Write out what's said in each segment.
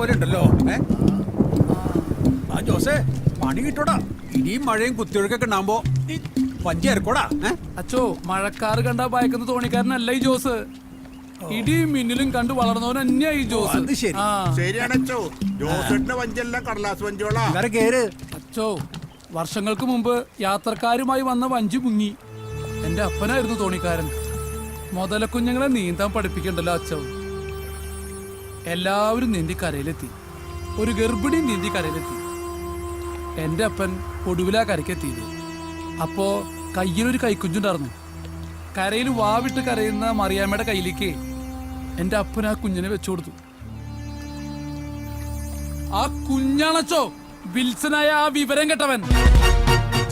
പോലെ ഉണ്ടല്ലോ. ആ ജോസേ, പണി കിട്ടോടാ. ഇടിയും മഴയും കുത്തിയൊഴുക്കൊക്കെ ഉണ്ടാകുമ്പോ വഞ്ചി ഇറക്കോടാ. അച്ചോ, മഴക്കാറ് കണ്ടാ ഭയക്കുന്ന തോണിക്കാരനല്ല ഈ ജോസ്. ഇടിയും മിന്നലും കണ്ടു വളർന്നവൻ തന്നെയാ ഈ ജോസ്. അത് ശരി. ശരിയാണച്ചോ. ജോസേട്ടന്റെ വഞ്ചിയെല്ലാം കടലാസ് വഞ്ചിയോളാ. കേറ്. അച്ചോ, വർഷങ്ങൾക്ക് മുമ്പ് യാത്രക്കാരുമായി വന്ന വഞ്ചി മുങ്ങി. എന്റെ അപ്പനായിരുന്നു തോണിക്കാരൻ. മുതലക്കുഞ്ഞുങ്ങളെ നീന്താൻ പഠിപ്പിക്കണ്ടല്ലോ അച്ചോ. എല്ലാവരും നീന്തി കരയിലെത്തി. ഒരു ഗർഭിണിയും നീന്തി കരയിലെത്തി. എന്റെ അപ്പൻ ഒടുവിലാ കരയ്ക്കെത്തിയത്. അപ്പോ കയ്യിലൊരു കൈക്കുഞ്ഞുണ്ടായിരുന്നു. കരയിൽ വാവിട്ട് കരയുന്ന മറിയാമ്മയുടെ കയ്യിലേക്ക് എന്റെ അപ്പൻ ആ കുഞ്ഞിനെ വെച്ചു കൊടുത്തു. ആ കുഞ്ഞാണച്ചോ വിൽസനായ ആ വിവരം കെട്ടവൻ.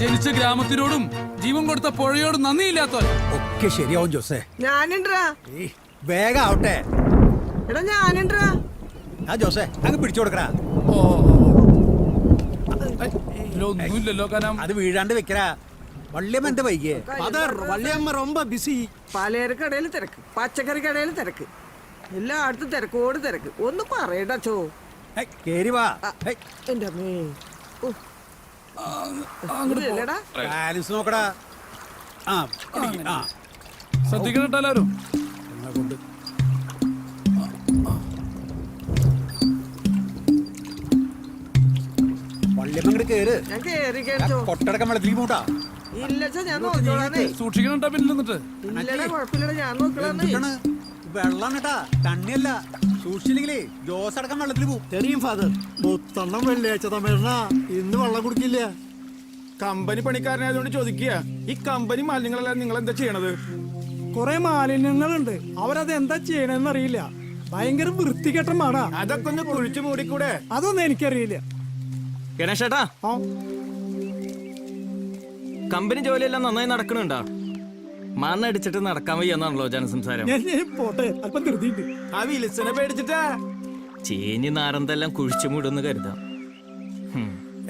ജനിച്ച ഗ്രാമത്തിനോടും ജീവൻ കൊടുത്ത പുഴയോടും നന്ദിയില്ലാത്തവൻ. ഒക്കെ ശരിയാവും ജോസേ. ഞാനുണ്ടാ. വേഗം ആവട്ടെ. എടാ ഞാനുണ്ടാ. ആ ജോസേ, അങ്ങ് പിടിച്ചു കൊടുക്കടാ. ഒന്നുമില്ലല്ലോ കാരണം അത് വീഴാണ്ട് വെക്കരാ. വള്ളിയമ്മ എന്താ വൈകിയേ? വള്ളിയമ്മ ரொம்ப ബിസി. പലചരക്കടയിൽ തിരക്ക്, പച്ചക്കറിക്കടയിൽ തിരക്ക്, എല്ലായിടത്തും തിരക്കോട് തിരക്ക്. ഒന്ന് പറയടച്ചോ. കേറി വാ. എന്റെ അമ്മേ. ബാലൻസ് നോക്കടാ. ശ്രദ്ധിക്കണട്ടോ എല്ലാവരും. കൊണ്ട് വള്ളിയമ്മ ഇങ്ങോട്ട് കേറ്. ഞാൻ കേറി കേട്ടോ. കൊട്ടടക്കം വെള്ളത്തിൽ മൂട്ടാ. ഇല്ലച്ചാ ഞാൻ നോക്കോളാന്നേ. സൂക്ഷിക്കണട്ടോ പിന്നിൽ നിന്നിട്ട്. ഇല്ലടാ കുഴപ്പമില്ലടാ, ഞാൻ നോക്കലാന്നേ. വെള്ളം കേട്ടാ, തണ്ണിയല്ല. സൂക്ഷിച്ചില്ലെങ്കിലേ ജോസ് അടക്കം വെള്ളത്തിൽ പോവും. തെറിയും ഫാദർ. മുത്തെണ്ണം വെള്ളിയാഴ്ച തമിഴ്നാ ഇന്ന് വെള്ളം കുടിക്കില്ല. കമ്പനി പണിക്കാരനായതുകൊണ്ട് ചോദിക്കുക, ഈ കമ്പനി മാലിന്യങ്ങളെല്ലാം നിങ്ങൾ എന്താ ചെയ്യണത്? കുറെ മാലിന്യങ്ങളുണ്ട്, അവരത് എന്താ ചെയ്യണെന്ന് അറിയില്ല. ഭയങ്കര വൃത്തികെട്ട മണാ. അതൊക്കെ ഒന്ന് കുഴിച്ചു മൂടിക്കൂടെ? അതൊന്നും എനിക്കറിയില്ല. ഗണേശേട്ടാ, കമ്പനി ജോലിയെല്ലാം നന്നായി നടക്കണുണ്ടാ? മണ്ണടിച്ചിട്ട് നടക്കാൻ വയ്യെന്നാണല്ലോ ജനസംസാരം. പോട്ടെ, അല്പം ധൃതിയുണ്ട്. ആ വിൽസനെ പേടിച്ചിട്ടാ. ചീഞ്ഞ് നാരന്തെല്ലാം കുഴിച്ചു മൂടുന്ന് കരുതാം.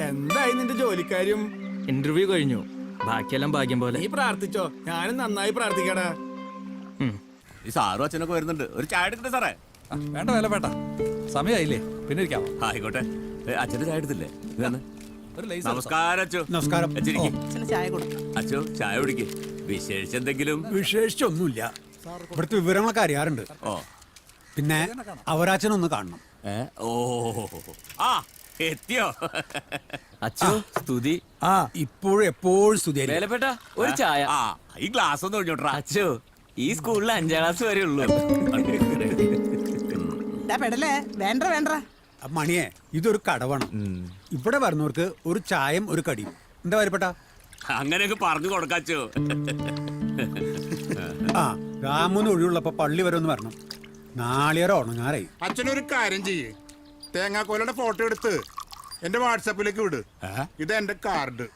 എന്തായി നിന്റെ ജോലിക്കാര്യം? ഇന്റർവ്യൂ കഴിഞ്ഞു, ബാക്കിയെല്ലാം ഭാഗ്യം പോലെ. നീ പ്രാർത്ഥിച്ചോ, ഞാനും നന്നായി പ്രാർത്ഥിക്കടാ. ഈ സാറും അച്ഛനൊക്കെ വരുന്നുണ്ട്. ഒരു ചായ എടുക്കട്ടെ സാറേ? വേണ്ട വേല വേണ്ട, സമയമായില്ലേ, പിന്നെ ഇരിക്കാം. ആയിക്കോട്ടെ. അച്ഛന് ചായ എടുത്തില്ലേ? നമസ്കാരം അച്ഛോ. നമസ്കാരം. അച്ഛോ, ചായ കുടിക്ക്. വിശേഷിച്ചെന്തെങ്കിലും? വിശേഷിച്ചൊന്നുമില്ല. ഇവിടുത്തെ വിവരങ്ങളൊക്കെ അറിയാറുണ്ട്. ഓ, പിന്നെ അവരാച്ചനൊന്ന് കാണണം. ഓ, ആ എത്തിയോ? അച്ഛോ, സ്തുതി. ഇപ്പോഴും എപ്പോഴും സ്തുതി. വേലപ്പെട്ട ഒരു ചായ. ആ, ഈ ഗ്ലാസ് ഒന്ന് ഒഴിഞ്ഞോട്ടാ. അച്ഛോ, ഈ സ്കൂളിൽ 5ാം ക്ലാസ് വരെ ഉള്ളൂ. വേണ്ട വേണ്ട. മണിയെ, ഇതൊരു കടവാണ്. ഇവിടെ വരുന്നവർക്ക് ഒരു ചായയും ഒരു കടിയും. എന്താ വരപ്പെട്ട? അങ്ങനെയൊക്കെ പറഞ്ഞു കൊടുക്കാച്ചോ. രാമൂന്ന് ഒഴിവുള്ളപ്പോ പള്ളി വരെ ഒന്ന് വരണം. നാളികേരം ഉണങ്ങാറായി. അച്ഛനൊരു കാര്യം ചെയ്യേ, തേങ്ങാക്കോലയുടെ ഫോട്ടോ എടുത്ത് എന്റെ വാട്സാപ്പിലേക്ക് വിട്. ഇത് എന്റെ കാർഡ്.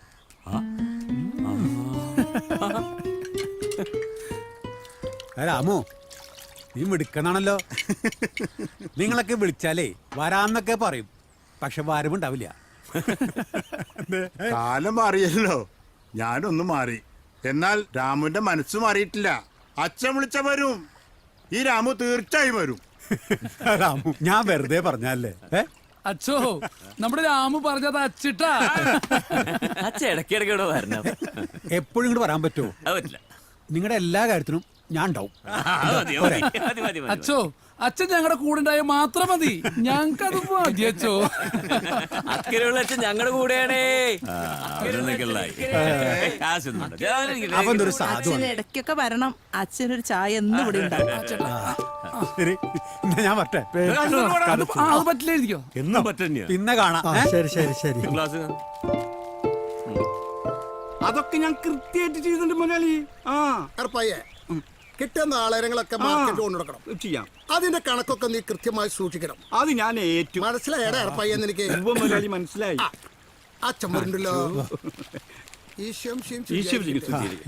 രാമു, നീ മിടുക്കനാണല്ലോ. നിങ്ങളൊക്കെ വിളിച്ചാലേ വരാന്നൊക്കെ പറയും, പക്ഷെ വരവുണ്ടാവില്ല. കാലം മാറിയല്ലോ, ഞാനൊന്നും മാറി. എന്നാൽ രാമുവിന്റെ മനസ്സ് മാറിയിട്ടില്ല. അച്ഛൻ വിളിച്ച വരും. ഈ രാമു തീർച്ചയായും വരും. രാമു, ഞാൻ വെറുതെ പറഞ്ഞല്ലേ. അച്ചോ, നമ്മുടെ രാമു പറഞ്ഞത് അച്ചിട്ടാ. അച്ഛ ഇടയ്ക്കിടയ്ക്ക് ഇവിടെ വരണം. എപ്പോഴും ഇങ്ങോട്ട് വരാൻ പറ്റുമോ? അത് പറ്റില്ല. നിങ്ങളുടെ എല്ലാ കാര്യത്തിനും ഞാൻ ഉണ്ടാവും. അച്ചോ, അച്ഛൻ ഞങ്ങളുടെ കൂടെ ഉണ്ടായ മാത്രം മതി. ഞങ്ങൾക്കത് മതി അച്ചോ. അക്കരെയുള്ള അച്ഛൻ ഞങ്ങളുടെ കൂടെയാണേ. അപ്പൊ എന്തൊരു സാധുവാണ്. ഇടയ്ക്കൊക്കെ വരണം. അച്ഛനൊരു ചായ എന്നും ഇവിടെ ഉണ്ടാവും. ശരി, ഞാൻ പറ്റേ. അത് പറ്റില്ല, എഴുതിക്കോ. എന്നും പറ്റന്നെയാ. പിന്നെ കാണാം. ശരി ശരി ശരി. ഗ്ലാസ് അതൊക്കെ ഞാൻ കൃത്യമായിട്ട് ചെയ്തിട്ടുണ്ട് മുതലാളി. കിട്ടിയ നാളേരങ്ങളൊക്കെ മാർക്കറ്റ് കൊണ്ടുകൊടുക്കണം. ചെയ്യാം. അതിന്റെ കണക്കൊക്കെ നീ കൃത്യമായി സൂക്ഷിക്കണം. അത് ഞാൻ ഏറ്റു. മനസ്സിലായടാ അർപ്പയ്യെന്ന് എനിക്ക്. മുതലാളി മനസ്സിലായി. അച്ഛൻ വരുന്നുണ്ടല്ലോ.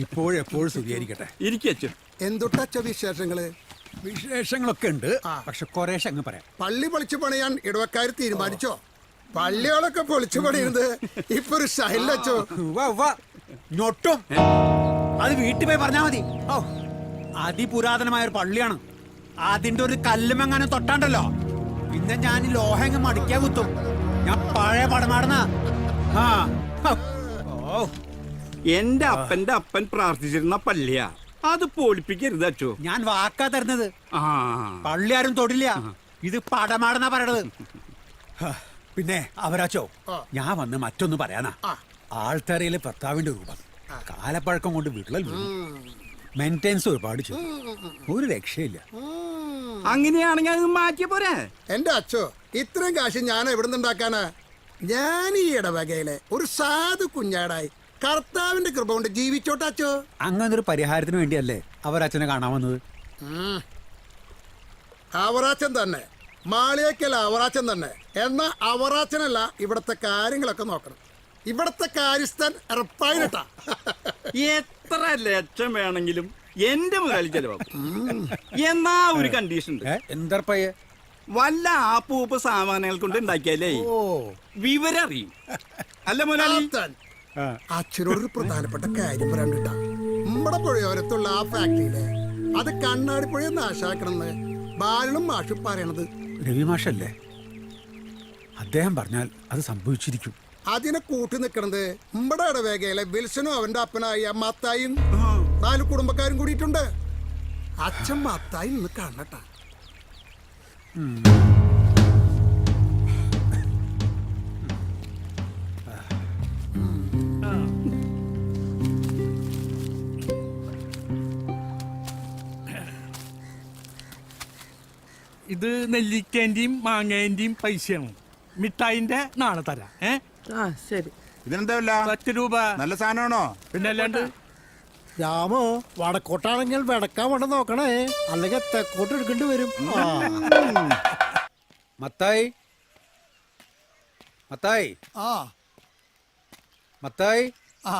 ഇപ്പോഴെപ്പോഴും സ്തുതിയായിരിക്കട്ടെ. ഇരിക്കച്ചു. എന്തൊട്ടച്ച വിശേഷങ്ങള്? വിശേഷങ്ങളൊക്കെ ഉണ്ട്, പക്ഷെ കുറേശ്ശെ അങ്ങ് പറയാം. പള്ളി പൊളിച്ചു പണിയാൻ ഇടവക്കാർ തീരുമാനിച്ചോ? പള്ളികളൊക്കെ പൊളിച്ചു പണിയുന്നത് ഇപ്പൊ ഒരു സ്റ്റൈലച്ചോ. ഞൊട്ടും അത് വീട്ടിൽ പോയി പറഞ്ഞാ മതി. അതിപുരാതനമായ ഒരു പള്ളിയാണ്. അതിന്റെ ഒരു കല്ലുമെങ്ങാനും തൊട്ടാണ്ടല്ലോ പിന്നെ ഞാൻ ഈ ലോഹങ്ങ് മടിക്കാൻ കുത്തും. ഞാൻ പഴയ പടമാടുന്ന. ആ ഹ. ഓ എന്റെ അപ്പന്റെ അപ്പൻ പ്രാർത്ഥിച്ചിരുന്ന പള്ളിയാ, അത് പൊളിപ്പിക്കരുത് അച്ചോ. ഞാൻ വാക്കാ തരുന്നത്. ആ പള്ളി ആരും തൊടില്ല. ഇത് പടമാടെന്നാ പറയണത്. ഹ, പിന്നെ അവരാച്ചോ, ഞാൻ വന്ന് മറ്റൊന്ന് പറയാനാ. ആൾത്തറയിലെ ഭർത്താവിന്റെ രൂപം കാലപ്പഴക്കം കൊണ്ട് വിള്ളൽ വീണു. മെയിൻ്റെനൻസ് ഒരുപാട് ചെയ്തു. ഒരു രക്ഷയില്ല. അങ്ങനെയാണെങ്കിൽ അത് മാറ്റിയ പോരെ. എന്റെ അച്ഛോ, ഇത്രയും കാശ് ഞാൻ എവിടെ നിന്നുണ്ടാക്കാനാ? ഞാൻ ഈ ഇടവകയിലെ ഒരു സാധു കുഞ്ഞാടായി കർത്താവിന്റെ കൃപ കൊണ്ട് ജീവിച്ചോട്ടെ അച്ഛോ. അങ്ങനൊരു പരിഹാരത്തിന് വേണ്ടിയല്ലേ അവരച്ഛനെ കാണാൻ വന്നത്. അവറാച്ചൻ തന്നെ, മാളിയേക്കൽ അവറാച്ചൻ തന്നെ. എന്നാ അവറാച്ചനല്ല ഇവിടത്തെ കാര്യങ്ങളൊക്കെ നോക്കണം. ഇവിടത്തെ കാര്യസ്ഥൻ ഉറപ്പായിട്ടാ. എത്ര ലക്ഷം വേണമെങ്കിലും എന്റെ മുതൽ ചെലവാക്കും. എന്നാ ഒരു കണ്ടീഷൻ ഉണ്ട്. എന്തർപ്പയ്യ? വല്ല ആപ്പൂപ്പ് സാമാനങ്ങൾ കൊണ്ട് ഉണ്ടാക്കിയാലേ വിവരം അറിയും. അല്ല മുതലാളി? അച്ഛനോടൊരു പ്രധാനപ്പെട്ട കാര്യം പറയാണ്ടിട്ടാ. നമ്മുടെ പുഴയോരത്തുള്ള ആ ഫാക്ടറിയിലെ അത് കണ്ണാടി പുഴ നാശാക്കണമെന്ന് ബാലനും മാഷും പറയണത്. രവി മാഷല്ലേ? അദ്ദേഹം പറഞ്ഞാൽ അത് സംഭവിച്ചിരിക്കും. അതിനെ കൂട്ടി നിൽക്കണത് നമ്മുടെ ഇടവേഗയിലെ വിൽസനും അവന്റെ അപ്പനായ മത്തായും 4 കുടുംബക്കാരും കൂടിയിട്ടുണ്ട്. അച്ഛൻ മത്തായി നിന്ന് കാണട്ടാ. ഇത് നെല്ലിക്കേന്റെയും മാങ്ങേന്റെയും പൈസയാണ്. മിഠായിന്റെ നാളെ തരാം. ആ ശരി. ഇതിനെന്താ വില? 10 രൂപ. നല്ല സാധനമാണോ? പിന്നെ അല്ലാണ്ട് രാമോ, വടക്കോട്ടാണെങ്കിൽ വെടക്കാൻ വേണ്ട നോക്കണേ, അല്ലെങ്കിൽ തെക്കോട്ട് എടുക്കേണ്ടി വരും. മത്തായി, മത്തായി, ആ മത്തായി. ആ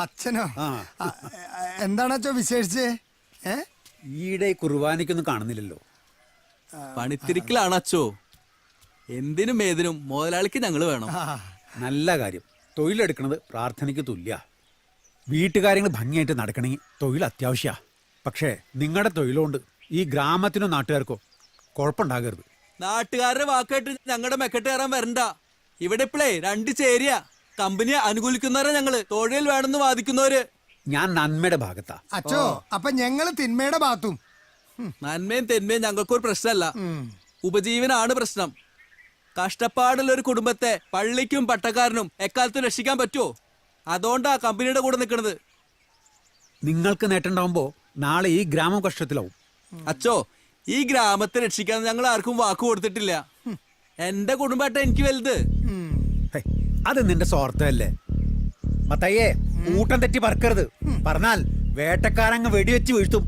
അച്ഛനോ? ആ എന്താണ് അച്ഛോ വിശേഷിച്ചേ? ഈയിടെ കുർബാനയ്ക്കൊന്നും കാണുന്നില്ലല്ലോ. പണിത്തിരിക്കലാണ് അച്ചോ. എന്തിനും ഏതിനും മുതലാളിക്ക് ഞങ്ങൾ വേണം. നല്ല കാര്യം. തൊഴിലെടുക്കുന്നത് പ്രാർത്ഥനയ്ക്ക് തുല്യ. വീട്ടുകാര്യങ്ങൾ ഭംഗിയായിട്ട് നടക്കണമെങ്കിൽ തൊഴിൽ അത്യാവശ്യമാണ്. പക്ഷേ നിങ്ങളുടെ തൊഴിലുകൊണ്ട് ഈ ഗ്രാമത്തിനോ നാട്ടുകാർക്കോ കുഴപ്പമുണ്ടാകരുത്. നാട്ടുകാരുടെ വാക്കായിട്ട് ഞങ്ങളുടെ മെക്കെട്ട് കയറാൻ വരണ്ട. ഇവിടെ ഇപ്പോഴേ 2 ചേരിയ. കമ്പനിയെ അനുകൂലിക്കുന്നവരെ ഞങ്ങള്, തൊഴിൽ വേണമെന്ന് വാദിക്കുന്നവര്. ഞാൻ നന്മയുടെ ഭാഗത്താ. അച്ഛോ, അപ്പൊ ഞങ്ങള് തിന്മയുടെ ഭാഗത്തും. നന്മയും തെന്മയും ഞങ്ങൾക്കൊരു പ്രശ്നമല്ല, ഉപജീവനാണ് പ്രശ്നം. കഷ്ടപ്പാടുള്ള ഒരു കുടുംബത്തെ പള്ളിക്കും പട്ടക്കാരനും എക്കാലത്തും രക്ഷിക്കാൻ പറ്റുമോ? അതുകൊണ്ടാ കമ്പനിയുടെ കൂടെ നിൽക്കുന്നത്. നിങ്ങൾക്ക് നേട്ടമുണ്ടാവുമ്പോ നാളെ ഈ ഗ്രാമം കഷ്ടത്തിലാവും. അച്ചോ, ഈ ഗ്രാമത്തെ രക്ഷിക്കാൻ ഞങ്ങൾ ആർക്കും വാക്ക് കൊടുത്തിട്ടില്ല. എന്റെ കുടുംബമായിട്ട് എനിക്ക് വലുത്. ഹേയ്, അത് നിന്റെ സ്വാർത്ഥമല്ലേ മത്തയ്യേ? കൂട്ടം തെറ്റി പറക്കരുത്. പറഞ്ഞാൽ വേട്ടക്കാരങ്ങ് വെടിവെച്ച് വീഴ്ത്തും.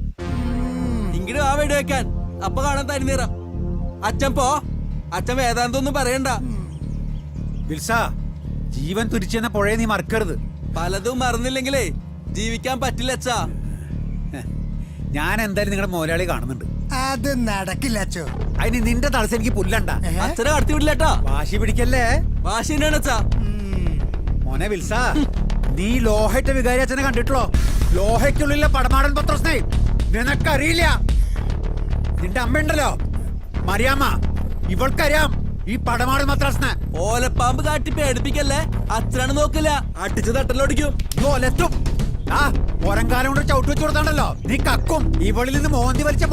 ഇങ്ങോട്ട് ആ വെടി വെക്കാൻ അപ്പൊ കാണാൻ തരുന്നേറാം. അച്ഛൻ പോ. അച്ഛൻ വേദാന്തൊന്നും പറയണ്ട. വിൽസ, ജീവൻ തുരിച്ചെന്ന പുഴയെ നീ മറക്കരുത്. പലതും മറന്നില്ലെങ്കിലേ ജീവിക്കാൻ പറ്റില്ല അച്ഛാ. ഞാൻ എന്തായാലും നിങ്ങളുടെ മുതലാളി കാണുന്നുണ്ട്. അത് നടക്കില്ല അച്ഛോ. അതിന് നിന്റെ തടസ്സം എനിക്ക് പുല്ലണ്ട. അച്ഛനെ കടത്തി വിടില്ലേട്ടാ. വാശി പിടിക്കല്ലേ? വാശി തന്നെയാണ് അച്ഛാ. മോനെ വിൽസ, നീ ലോഹയുടെ വികാരി അച്ഛനെ കണ്ടിട്ടുള്ളോ? ലോഹയ്ക്കുള്ളിലെ പടമാടൻ പത്രസ്നേ നിനക്കറിയില്ല. നിന്റെ അമ്മയുണ്ടല്ലോ മറിയാമ്മ, ഇവൾക്കറിയാം ഈ പടമാടൻ പത്രസ്നെ. ഓലപ്പാമ്പ് കാട്ടി പേടിപ്പിക്കല്ലേ. അച്ഛനാണ് നോക്കില്ല, അടിച്ച് തട്ടലൊടിക്കും. ഓലെത്തും. ആ ഓരങ്കാലം കൊണ്ട് ചവിട്ടി വെച്ച് കൊടുത്താണ്ടല്ലോ നീ കക്കും. ഇവളിൽ നിന്ന് മോന്തി വലിച്ച